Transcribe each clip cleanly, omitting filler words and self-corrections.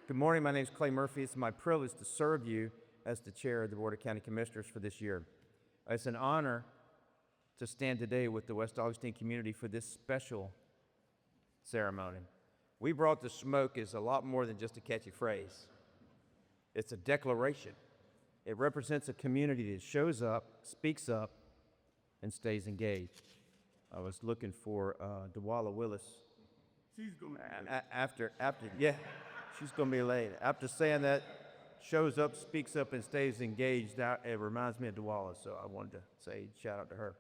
Good morning. My name is Clay Murphy. It's my privilege to serve you as the chair of the Board of County Commissioners for this year. It's an honor to stand today with the West Augustine community for this special ceremony. We Brought the Smoke is a lot more than just a catchy phrase. It's a declaration. It represents a community that shows up, speaks up, and stays engaged. I was looking for Dewala Willis. She's gonna be She's gonna be late. After saying that, shows up, speaks up, and stays engaged, it reminds me of Dewala, so I wanted to say shout out to her.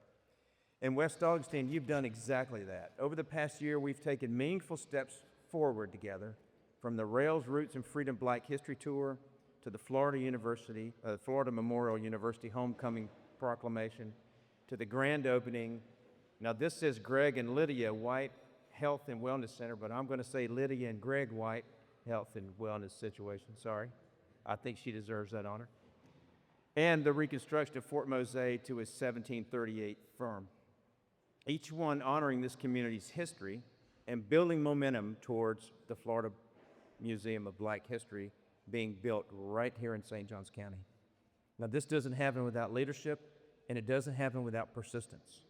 In West Augustine, you've done exactly that. Over the past year, we've taken meaningful steps forward together, from the Rails, Roots, and Freedom Black History Tour to the Florida Memorial University Homecoming Proclamation, to the grand opening. Now this says Greg and Lydia White Health and Wellness Center, but I'm going to say Lydia and Greg White Health and Wellness Situation. Sorry. I think she deserves that honor. And the reconstruction of Fort Mose to its 1738 firm. Each one honoring this community's history and building momentum towards the Florida Museum of Black History being built right here in St. Johns County. Now this doesn't happen without leadership, and it doesn't happen without persistence.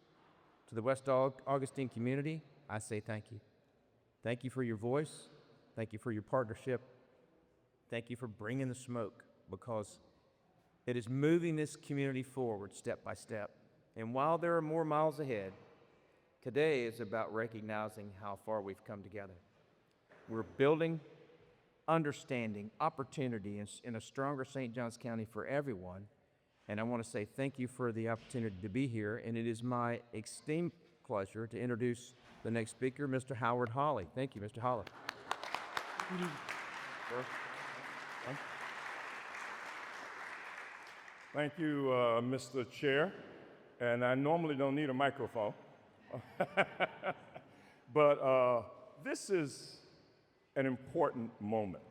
To the West Augustine community, I say thank you. Thank you for your voice. Thank you for your partnership. Thank you for bringing the smoke, because it is moving this community forward step by step. And while there are more miles ahead, today is about recognizing how far we've come together. We're building understanding, opportunity in a stronger St. Johns County for everyone. And I want to say thank you for the opportunity to be here. And it is my esteemed pleasure to introduce the next speaker, Mr. Howard Hawley. Thank you, Mr. Hawley. Thank you, Mr. Chair. And I normally don't need a microphone. But this is an important moment.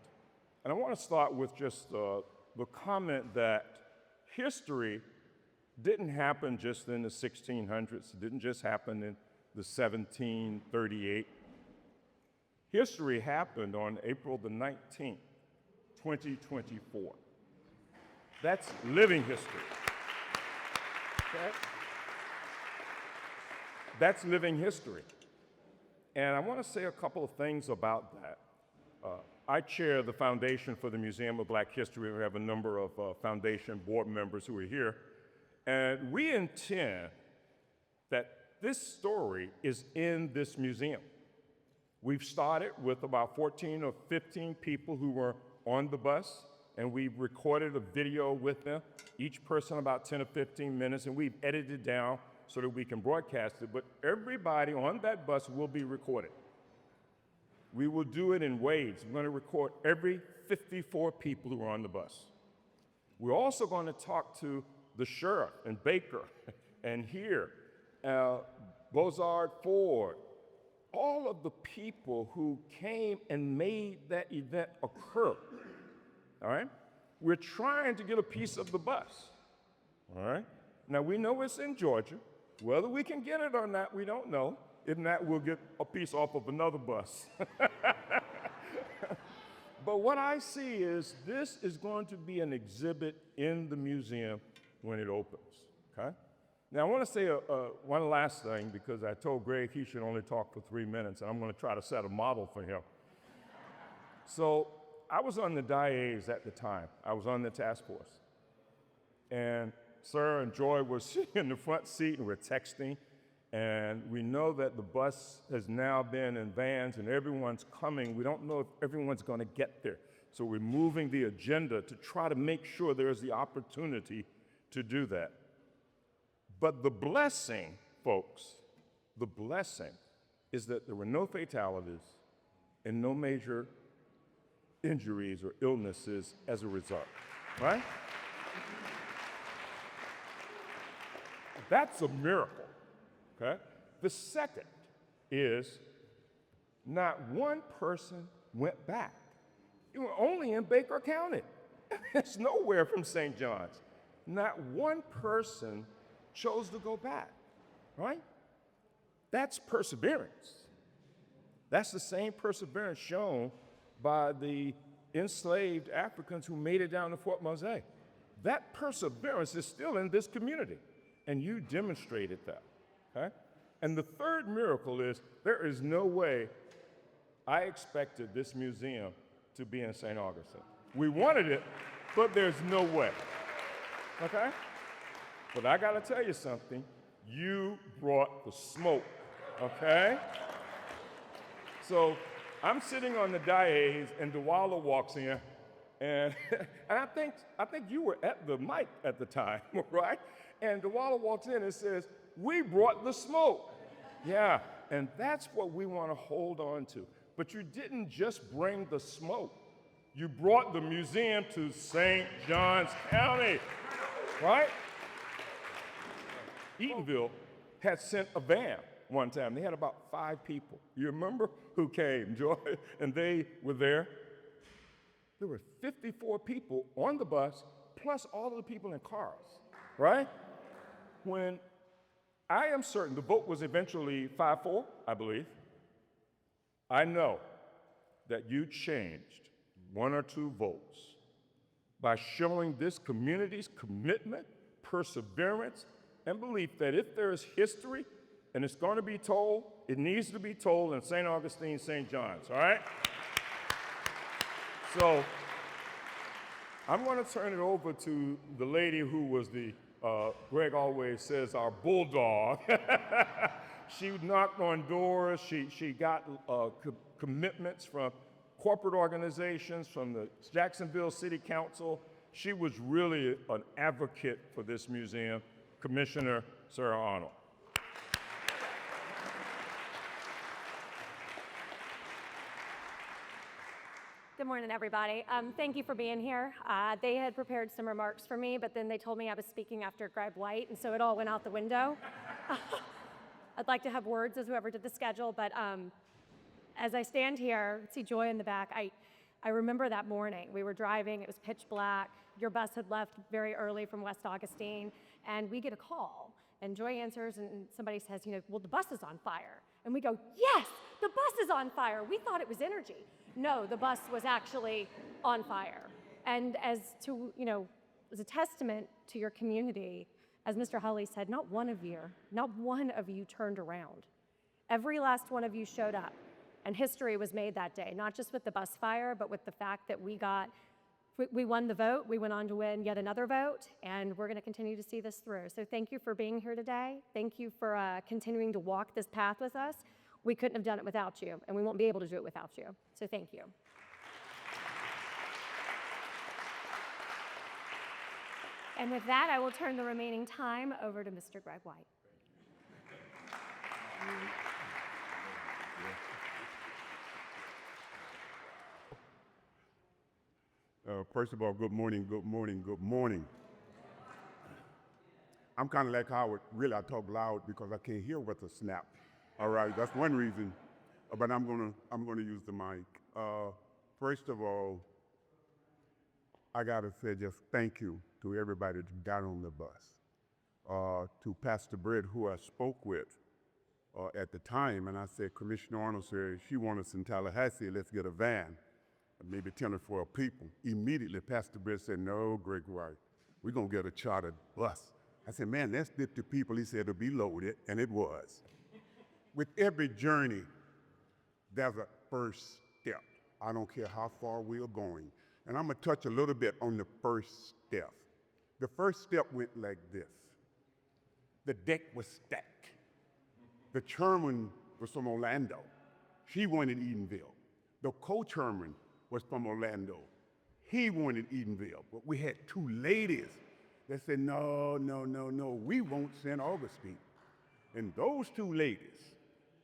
And I want to start with just the comment that history didn't happen just in the 1600s. It didn't just happen in the 1738. History happened on April the 19th, 2024. That's living history. Okay? That's living history. And I want to say a couple of things about that. I chair the Foundation for the Museum of Black History. We have a number of foundation board members who are here. And we intend that this story is in this museum. We've started with about 14 or 15 people who were on the bus, and we recorded a video with them, each person about 10 or 15 minutes, and we've edited it down so that we can broadcast it. But everybody on that bus will be recorded. We will do it in waves. We're going to record every 54 people who are on the bus. We're also going to talk to the sheriff and Baker and here, Bozard Ford, all of the people who came and made that event occur. All right? We're trying to get a piece of the bus. All right? Now we know it's in Georgia. Whether we can get it or not, we don't know. If not, we'll get a piece off of another bus. But what I see is this is going to be an exhibit in the museum when it opens, okay? Now, I want to say one last thing, because I told Greg he should only talk for 3 minutes, and I'm going to try to set a model for him. So I was on the DIAs at the time. I was on the task force. And Sir and Joy were sitting in the front seat, and we're texting. And we know that the bus has now been in vans and everyone's coming. We don't know if everyone's going to get there. So we're moving the agenda to try to make sure there's the opportunity to do that. But the blessing, folks, the blessing is that there were no fatalities and no major injuries or illnesses as a result, right? That's a miracle. Okay? The second is not one person went back. You were only in Baker County. It's nowhere from St. John's. Not one person chose to go back, right? That's perseverance. That's the same perseverance shown by the enslaved Africans who made it down to Fort Mose. That perseverance is still in this community, and you demonstrated that, okay? And the third miracle is there is no way I expected this museum to be in St. Augustine. We wanted it, but there's no way, okay? But I gotta tell you something, you brought the smoke, okay? So I'm sitting on the dais, and Dewala walks in, and, and I think you were at the mic at the time, right? And Dewala walks in and says, "We brought the smoke." Yeah, and that's what we want to hold on to. But you didn't just bring the smoke. You brought the museum to St. Johns County, right? Eatonville had sent a van one time. They had about 5 people. You remember who came, Joy? And they were there. There were 54 people on the bus, plus all of the people in cars, right? When I am certain the vote was eventually 5-4, I believe. I know that you changed 1 or 2 votes by showing this community's commitment, perseverance, and belief that if there is history and it's going to be told, it needs to be told in St. Augustine, St. John's, all right? So I'm going to turn it over to the lady who was the, Greg always says, our bulldog. She knocked on doors. She got commitments from corporate organizations, from the Jacksonville City Council. She was really an advocate for this museum, Commissioner Sarah Arnold. Good morning, everybody. Thank you for being here. They had prepared some remarks for me, but then they told me I was speaking after Greg White, and so it all went out the window. I'd like to have words as whoever did the schedule, but as I stand here, see Joy in the back, I remember that morning. We were driving, it was pitch black. Your bus had left very early from West Augustine, and we get a call. And Joy answers, and somebody says, well, the bus is on fire. And we go, yes, the bus is on fire. We thought it was energy. No, the bus was actually on fire. And as a testament to your community, as Mr. Hulley said, not one of you turned around. Every last one of you showed up. And history was made that day, not just with the bus fire, but with the fact that we won the vote, we went on to win yet another vote, and we're gonna continue to see this through. So thank you for being here today. Thank you for continuing to walk this path with us. We couldn't have done it without you, and we won't be able to do it without you. So thank you. And with that, I will turn the remaining time over to Mr. Greg White. First of all, good morning, good morning, good morning. I'm kind of like Howard. Really, I talk loud because I can't hear with a snap. All right, that's one reason. But I'm gonna use the mic. First of all, I gotta say just thank you to everybody that got on the bus. To Pastor Britt, who I spoke with at the time, and I said, Commissioner Arnold said she wants us in Tallahassee. Let's get a van. Maybe 10 or 12 people. Immediately, Pastor Britt said, no, Greg White, we're gonna get a chartered bus. I said, man, that's 50 people. He said, it'll be loaded, and it was. With every journey, there's a first step. I don't care how far we're going. And I'm gonna touch a little bit on the first step. The first step went like this. The deck was stacked. The chairman was from Orlando. She wanted Eatonville. The co-chairman was from Orlando. He wanted Eatonville, but we had 2 ladies that said, no, we want St. Augustine. And those 2 ladies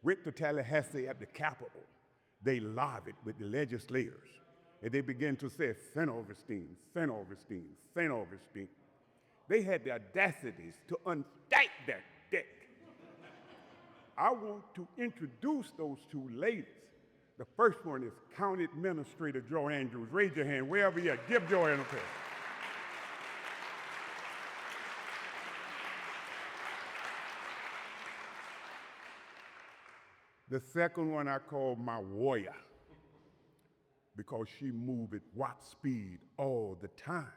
went to Tallahassee at the Capitol. They lobbied with the legislators, and they began to say, St. Augustine, St. Augustine, St. Augustine. They had the audacities to unstack that deck. I want to introduce those 2 ladies. The first one is County Administrator Joe Andrews. Raise your hand wherever you're at. Give Joe an applause. The second one I call my warrior. because she moved at Watt speed all the time.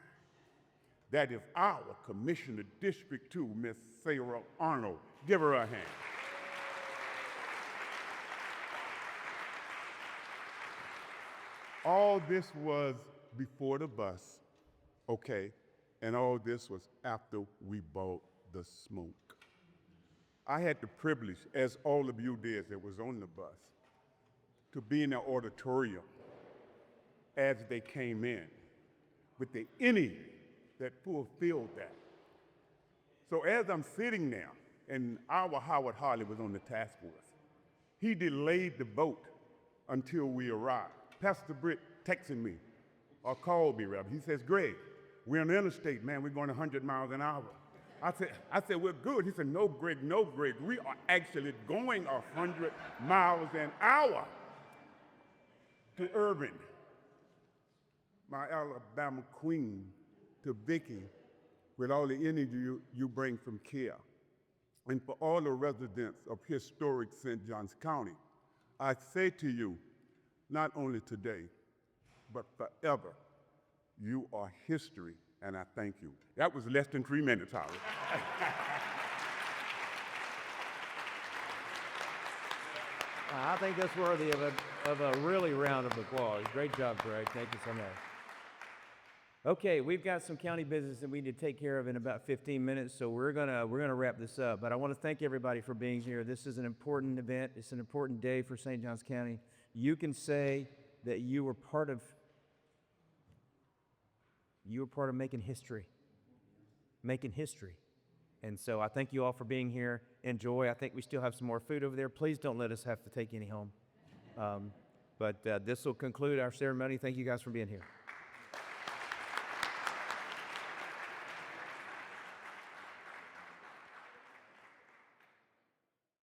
That is our Commissioner District 2, Miss Sarah Arnold. Give her a hand. All this was before the bus, okay, and all this was after we bought the smoke. I had the privilege, as all of you did that was on the bus, to be in the auditorium as they came in with the energy that fulfilled that. So as I'm sitting there, and our Howard Harley was on the task force, he delayed the vote until we arrived. Pastor Britt texted me, or called me rather. He says, Greg, we're on the interstate, man, we're going 100 miles an hour. I said, we're good. He said, no, Greg, we are actually going 100 miles an hour to Irving, my Alabama queen, to Vicky, with all the energy you bring from Kia. And for all the residents of historic St. Johns County, I say to you, not only today, but forever, you are history, and I thank you. That was less than 3 minutes, Howard. I think that's worthy of a really round of applause. Great job, Greg. Thank you so much. Okay, we've got some county business that we need to take care of in about 15 minutes, so we're gonna wrap this up. But I want to thank everybody for being here. This is an important event. It's an important day for St. Johns County. You can say that you were part of making history. And so I thank you all for being here. Enjoy. I think we still have some more food over there. Please don't let us have to take any home. But this will conclude our ceremony. Thank you guys for being here.